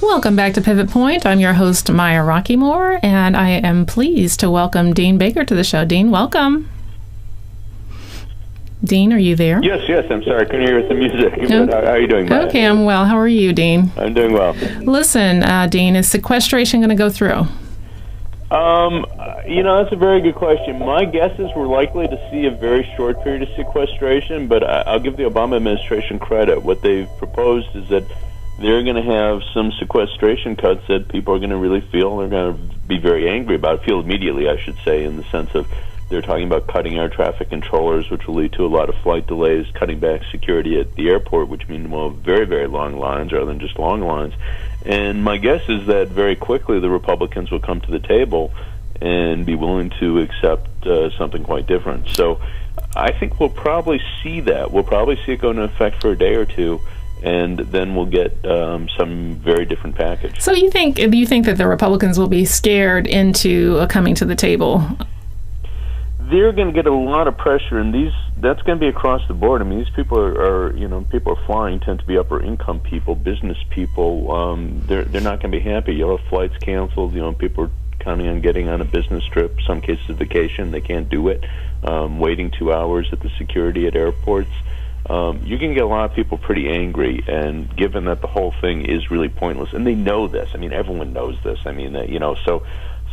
Welcome back to Pivot Point. I'm your host, Maya Rockymore, and I am pleased to welcome Dean Baker to the show. Dean, welcome. Dean, are you there? Yes, I'm sorry. I couldn't hear the music. Okay. How are you doing, Maya? Okay, I'm well. How are you, Dean? I'm doing well. Listen, Dean, is sequestration going to go through? That's a very good question. My guess is we're likely to see a very short period of sequestration, but I'll give the Obama administration credit. What they've proposed is that they're going to have some sequestration cuts that people are going to really feel. They're going to be very angry about, feel immediately, I should say, in the sense of they're talking about cutting air traffic controllers, which will lead to a lot of flight delays, cutting back security at the airport, which means very, very long lines rather than just long lines. And my guess is that very quickly the Republicans will come to the table and be willing to accept something quite different. So I think we'll probably see that. We'll probably see it go into effect for a day or two, and then we'll get some very different package. So do you think that the Republicans will be scared into coming to the table? They're going to get a lot of pressure, and that's going to be across the board. I mean, these people are people are flying tend to be upper income people, business people. They're not going to be happy. You'll have flights canceled. People are counting on getting on a business trip, some cases a vacation. They can't do it. Waiting 2 hours at the security at airports. You can get a lot of people pretty angry, and given that the whole thing is really pointless, and they know this. I mean, everyone knows this. I mean,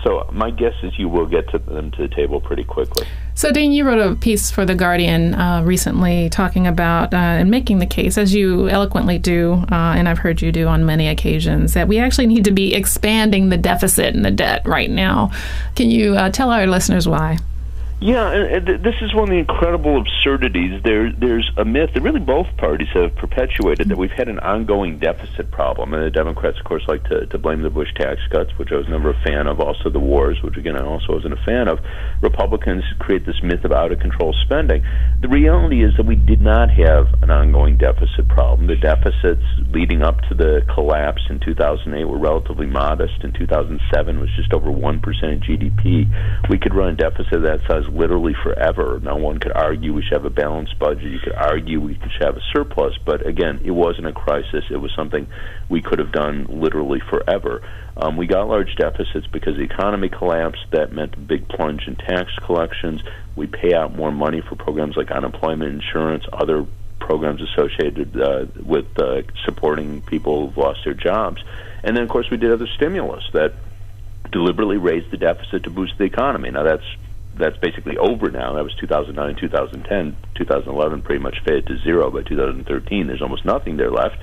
So my guess is you will get them to the table pretty quickly. So, Dean, you wrote a piece for The Guardian recently talking about and making the case, as you eloquently do, and I've heard you do on many occasions, that we actually need to be expanding the deficit and the debt right now. Can you tell our listeners why? Yeah, and this is one of the incredible absurdities. There's a myth that really both parties have perpetuated, that we've had an ongoing deficit problem. And the Democrats, of course, like to blame the Bush tax cuts, which I was never a fan of, also the wars, which, again, I also wasn't a fan of. Republicans create this myth of out-of-control spending. The reality is that we did not have an ongoing deficit problem. The deficits leading up to the collapse in 2008 were relatively modest. In 2007, it was just over 1% of GDP. We could run a deficit of that size literally forever. Now, one could argue we should have a balanced budget. You could argue we should have a surplus. But again, it wasn't a crisis. It was something we could have done literally forever. We got large deficits because the economy collapsed. That meant a big plunge in tax collections. We pay out more money for programs like unemployment insurance, other programs associated with supporting people who've lost their jobs. And then, of course, we did other stimulus that deliberately raised the deficit to boost the economy. Now, that's basically over now. That was 2009, 2010. 2011 pretty much faded to zero. By 2013, there's almost nothing there left.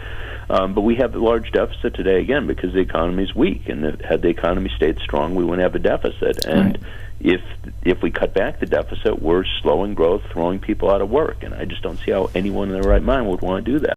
But we have a large deficit today, again, because the economy is weak. And had the economy stayed strong, we wouldn't have a deficit. And if we cut back the deficit, we're slowing growth, throwing people out of work. And I just don't see how anyone in their right mind would want to do that.